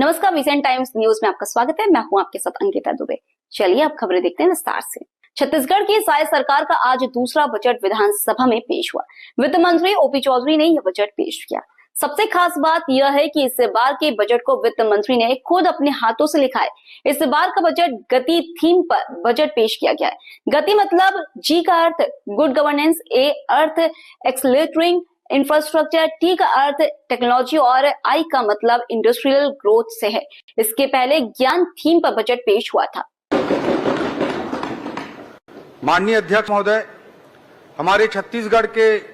नमस्कार, weekend times news में आपका स्वागत है। मैं हूं आपके साथ अंकिता दुबे। चलिए अब खबरें देखते हैं विस्तार से। छत्तीसगढ़ की साय सरकार का आज दूसरा बजट विधानसभा में पेश हुआ। वित्त मंत्री ओपी चौधरी ने यह बजट पेश किया। सबसे खास बात यह है कि इस बार के बजट को वित्त मंत्री ने खुद अपने हाथों से लिखा है। इस बार का बजट गति थीम पर बजट पेश किया गया है। गति मतलब जी का अर्थ गुड गवर्नेंस, ए अर्थ एक्सेलरेटिंग इंफ्रास्ट्रक्चर, टी का अर्थ टेक्नोलॉजी और आई का मतलब इंडस्ट्रियल ग्रोथ से है। इसके पहले ज्ञान थीम पर बजट पेश हुआ था। माननीय अध्यक्ष महोदय, हमारे छत्तीसगढ़ के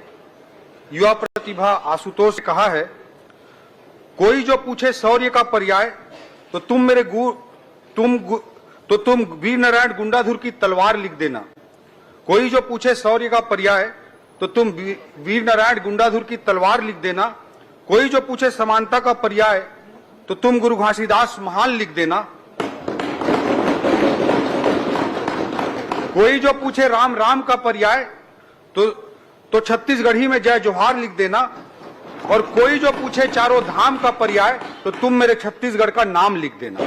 युवा प्रतिभा आशुतोष ने कहा है, कोई जो पूछे शौर्य का पर्याय तो तुम वीर नारायण गुंडाधुर की तलवार लिख देना। कोई जो पूछे शौर्य का पर्याय तो तुम वीर नारायण गुंडाधुर की तलवार लिख देना। कोई जो पूछे समानता का पर्याय तो तुम गुरु घासीदास महान लिख देना। कोई जो पूछे राम राम का पर्याय तो छत्तीसगढ़ी में जय जोहार लिख देना। और कोई जो पूछे चारों धाम का पर्याय तो तुम मेरे छत्तीसगढ़ का नाम लिख देना।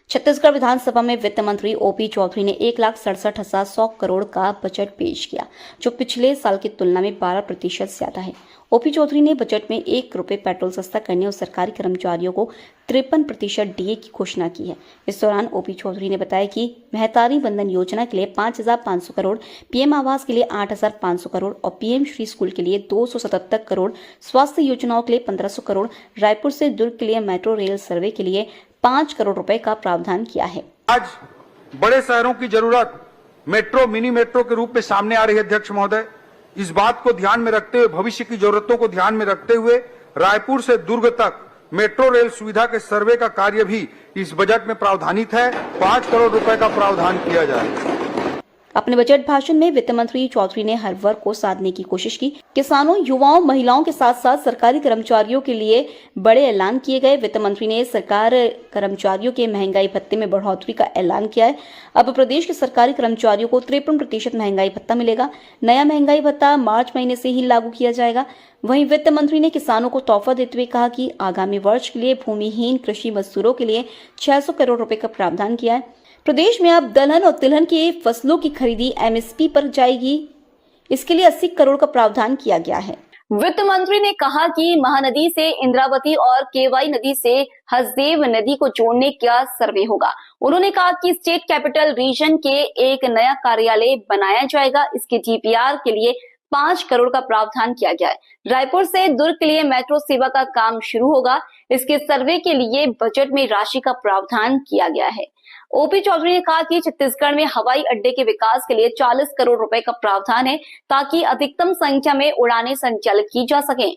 छत्तीसगढ़ विधानसभा में वित्त मंत्री ओपी चौधरी ने 1,67,100 करोड़ का बजट पेश किया, जो पिछले साल की तुलना में 12% ज्यादा है। ओपी चौधरी ने बजट में 1 रुपए पेट्रोल सस्ता करने और सरकारी कर्मचारियों को 53% डीए की घोषणा की है। इस दौरान ओपी चौधरी ने बताया कि महतारी बंधन योजना के लिए 5,500 करोड़, पीएम आवास के लिए 8,500 करोड़ और पीएम श्री स्कूल के लिए 277 करोड़, स्वास्थ्य योजनाओं के लिए 1,500 करोड़, रायपुर से दुर्ग के लिए मेट्रो रेल सर्वे के लिए 5 करोड़ रुपए का प्रावधान किया है। आज बड़े शहरों की जरूरत मेट्रो, मिनी मेट्रो के रूप में सामने आ रही है। अध्यक्ष महोदय, इस बात को ध्यान में रखते हुए, भविष्य की जरूरतों को ध्यान में रखते हुए रायपुर से दुर्ग तक मेट्रो रेल सुविधा के सर्वे का कार्य भी इस बजट में प्रावधानित है। 5 करोड़ रुपए का प्रावधान किया जाएगा। अपने बजट भाषण में वित्त मंत्री चौधरी ने हर वर्ग को साधने की कोशिश की। किसानों, युवाओं, महिलाओं के साथ साथ सरकारी कर्मचारियों के लिए बड़े ऐलान किए गए। वित्त मंत्री ने सरकार कर्मचारियों के महंगाई भत्ते में बढ़ोतरी का ऐलान किया है। अब प्रदेश के सरकारी कर्मचारियों को 53% महंगाई भत्ता मिलेगा। नया महंगाई भत्ता मार्च महीने से ही लागू किया जाएगा। वहीं वित्त मंत्री ने किसानों को तोहफा देते हुए कहा कि आगामी वर्ष के लिए भूमिहीन कृषि मजदूरों के लिए 600 करोड़ रुपए का प्रावधान किया है। प्रदेश में अब दलहन और तिलहन की फसलों की खरीदी एमएसपी पर जाएगी। इसके लिए 80 करोड़ का प्रावधान किया गया है। वित्त मंत्री ने कहा कि महानदी से इंद्रावती और केवाई नदी से हसदेव नदी को जोड़ने का सर्वे होगा। उन्होंने कहा कि स्टेट कैपिटल रीजन के एक नया कार्यालय बनाया जाएगा। इसके डीपीआर के लिए 5 करोड़ का प्रावधान किया गया है। रायपुर से दुर्ग के लिए मेट्रो सेवा का काम शुरू होगा। इसके सर्वे के लिए बजट में राशि का प्रावधान किया गया है। ओपी चौधरी ने कहा कि छत्तीसगढ़ में हवाई अड्डे के विकास के लिए 40 करोड़ रुपए का प्रावधान है, ताकि अधिकतम संख्या में उड़ानें संचालित की जा सकें।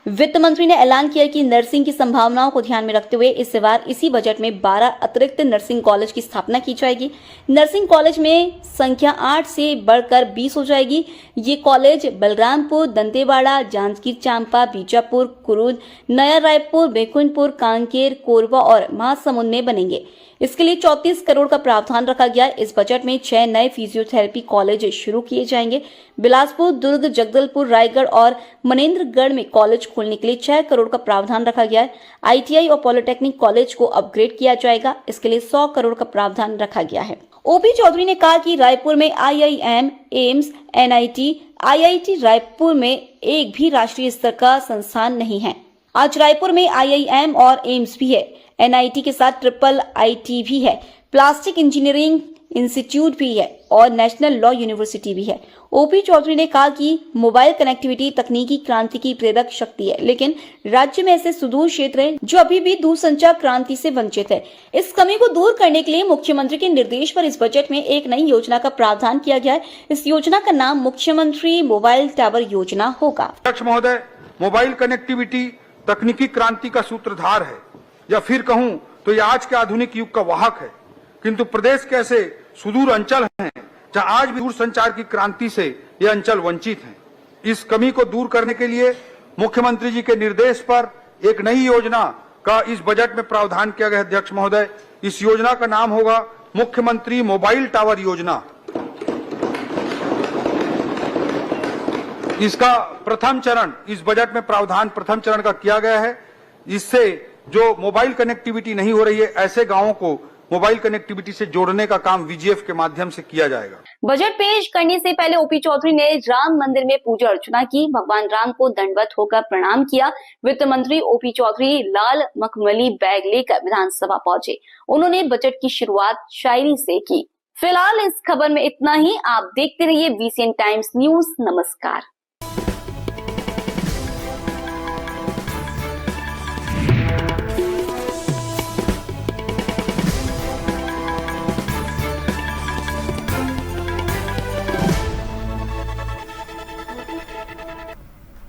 वित्त मंत्री ने ऐलान किया कि नर्सिंग की संभावनाओं को ध्यान में रखते हुए इस बार इसी बजट में 12 अतिरिक्त नर्सिंग कॉलेज की स्थापना की जाएगी। नर्सिंग कॉलेज में संख्या 8 से बढ़कर 20 हो जाएगी। ये कॉलेज बलरामपुर, दंतेवाड़ा, जांजगीर चांपा, बीजापुर, कुरुद, नया रायपुर, बैकुंठपुर, कांकेर, कोरबा और महासमुंद में बनेंगे। इसके लिए 34 करोड़ का प्रावधान रखा गया। इस बजट में 6 नए फिजियोथेरेपी कॉलेज शुरू किए जाएंगे। बिलासपुर, दुर्ग, जगदलपुर, रायगढ़ और मनेन्द्रगढ़ में कॉलेज खोलने के लिए 6 करोड़ का प्रावधान रखा गया है। आईटीआई और पॉलिटेक्निक कॉलेज को अपग्रेड किया जाएगा। इसके लिए 100 करोड़ का प्रावधान रखा गया है। ओपी चौधरी ने कहा कि रायपुर में IIM, AIIMS, NIT, IIT Raipur में एक भी राष्ट्रीय स्तर का संस्थान नहीं है। आज रायपुर में आईआईएम और एम्स भी है। एनआईटी के साथ ट्रिपल आईटी भी है, प्लास्टिक इंजीनियरिंग इंस्टीट्यूट भी है और नेशनल लॉ यूनिवर्सिटी भी है। ओपी चौधरी ने कहा कि मोबाइल कनेक्टिविटी तकनीकी क्रांति की प्रेरक शक्ति है, लेकिन राज्य में ऐसे सुदूर क्षेत्र हैं जो अभी भी दूरसंचार क्रांति से वंचित है। इस कमी को दूर करने के लिए मुख्यमंत्री के निर्देश पर इस बजट में एक नई योजना का प्रावधान किया गया है। इस योजना का नाम मुख्यमंत्री मोबाइल टावर योजना होगा। अध्यक्ष महोदय, मोबाइल कनेक्टिविटी तकनीकी क्रांति का सूत्रधार है, या फिर कहूं तो ये आज के आधुनिक युग का वाहक है। किंतु प्रदेश के ऐसे सुदूर अंचल हैं जहां आज भी दूरसंचार की क्रांति से ये अंचल वंचित हैं। इस कमी को दूर करने के लिए मुख्यमंत्री जी के निर्देश पर एक नई योजना का इस बजट में प्रावधान किया गया है। अध्यक्ष महोदय, इस योजना का नाम होगा मुख्यमंत्री मोबाइल टावर योजना। इसका प्रथम चरण इस बजट में प्रावधान प्रथम चरण का किया गया है। इससे जो मोबाइल कनेक्टिविटी नहीं हो रही है ऐसे गांवों को मोबाइल कनेक्टिविटी से जोड़ने का काम वीजीएफ के माध्यम से किया जाएगा। बजट पेश करने से पहले ओपी चौधरी ने राम मंदिर में पूजा अर्चना की, भगवान राम को दंडवत होकर प्रणाम किया। वित्त मंत्री ओपी चौधरी लाल मखमली बैग लेकर विधानसभा पहुंचे। उन्होंने बजट की शुरुआत शायरी से की। फिलहाल इस खबर में इतना ही। आप देखते रहिए वीसीएन टाइम्स न्यूज। नमस्कार।